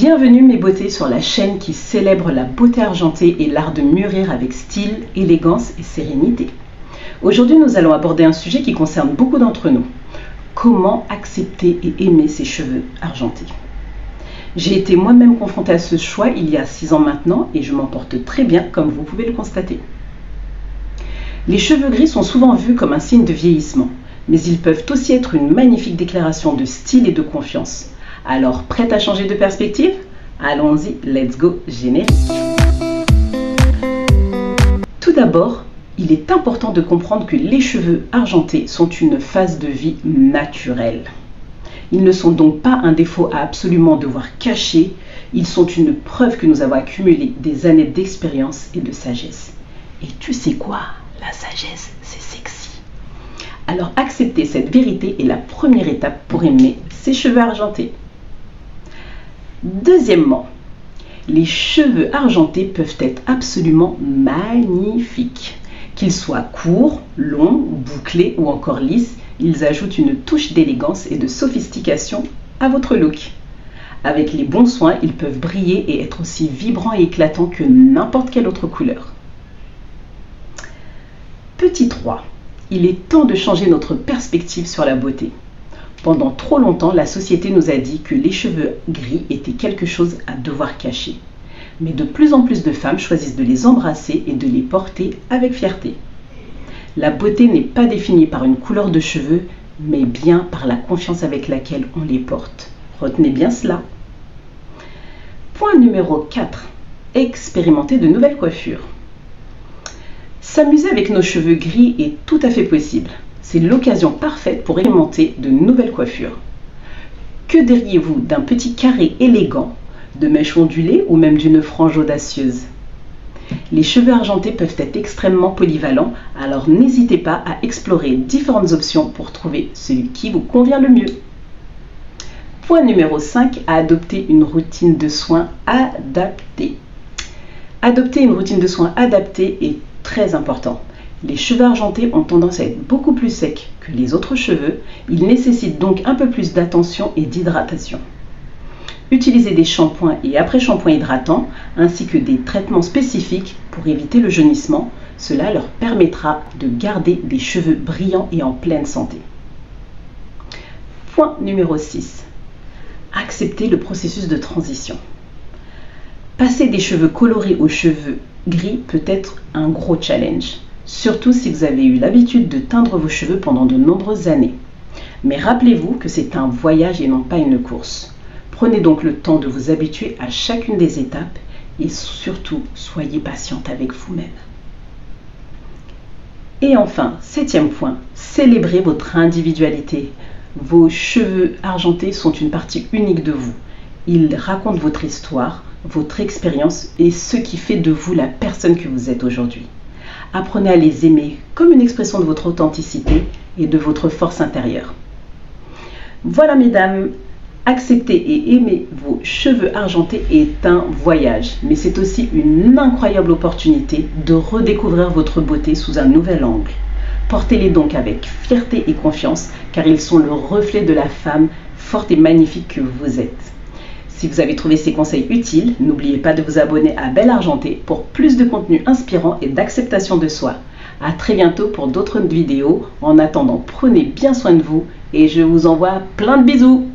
Bienvenue mes beautés sur la chaîne qui célèbre la beauté argentée et l'art de mûrir avec style, élégance et sérénité. Aujourd'hui nous allons aborder un sujet qui concerne beaucoup d'entre nous. Comment accepter et aimer ses cheveux argentés? J'ai été moi-même confrontée à ce choix il y a 6 ans maintenant et je m'en porte très bien comme vous pouvez le constater. Les cheveux gris sont souvent vus comme un signe de vieillissement, mais ils peuvent aussi être une magnifique déclaration de style et de confiance. Alors, prête à changer de perspective? Allons-y, let's go, générique! Tout d'abord, il est important de comprendre que les cheveux argentés sont une phase de vie naturelle. Ils ne sont donc pas un défaut à absolument devoir cacher, ils sont une preuve que nous avons accumulé des années d'expérience et de sagesse. Et tu sais quoi? La sagesse, c'est sexy. Alors accepter cette vérité est la première étape pour aimer ses cheveux argentés. Deuxièmement, les cheveux argentés peuvent être absolument magnifiques. Qu'ils soient courts, longs, bouclés ou encore lisses, ils ajoutent une touche d'élégance et de sophistication à votre look. Avec les bons soins, ils peuvent briller et être aussi vibrants et éclatants que n'importe quelle autre couleur. Petit 3. Il est temps de changer notre perspective sur la beauté. Pendant trop longtemps, la société nous a dit que les cheveux gris étaient quelque chose à devoir cacher. Mais de plus en plus de femmes choisissent de les embrasser et de les porter avec fierté. La beauté n'est pas définie par une couleur de cheveux, mais bien par la confiance avec laquelle on les porte. Retenez bien cela. Point numéro 4. Expérimenter de nouvelles coiffures. S'amuser avec nos cheveux gris est tout à fait possible. C'est l'occasion parfaite pour expérimenter de nouvelles coiffures. Que diriez-vous d'un petit carré élégant, de mèches ondulées ou même d'une frange audacieuse? Les cheveux argentés peuvent être extrêmement polyvalents, alors n'hésitez pas à explorer différentes options pour trouver celui qui vous convient le mieux. Point numéro 5, à adopter une routine de soins adaptée. Adopter une routine de soins adaptée est très important. Les cheveux argentés ont tendance à être beaucoup plus secs que les autres cheveux. Ils nécessitent donc un peu plus d'attention et d'hydratation. Utilisez des shampoings et après-shampoings hydratants ainsi que des traitements spécifiques pour éviter le jaunissement. Cela leur permettra de garder des cheveux brillants et en pleine santé. Point numéro 6. Accepter le processus de transition. Passer des cheveux colorés aux cheveux gris peut être un gros challenge. Surtout si vous avez eu l'habitude de teindre vos cheveux pendant de nombreuses années. Mais rappelez-vous que c'est un voyage et non pas une course. Prenez donc le temps de vous habituer à chacune des étapes et surtout, soyez patiente avec vous-même. Et enfin, 7e point, célébrez votre individualité. Vos cheveux argentés sont une partie unique de vous. Ils racontent votre histoire, votre expérience et ce qui fait de vous la personne que vous êtes aujourd'hui. Apprenez à les aimer comme une expression de votre authenticité et de votre force intérieure. Voilà mesdames, accepter et aimer vos cheveux argentés est un voyage, mais c'est aussi une incroyable opportunité de redécouvrir votre beauté sous un nouvel angle. Portez-les donc avec fierté et confiance car ils sont le reflet de la femme forte et magnifique que vous êtes. Si vous avez trouvé ces conseils utiles, n'oubliez pas de vous abonner à Belle Argentée pour plus de contenu inspirant et d'acceptation de soi. A très bientôt pour d'autres vidéos. En attendant, prenez bien soin de vous et je vous envoie plein de bisous.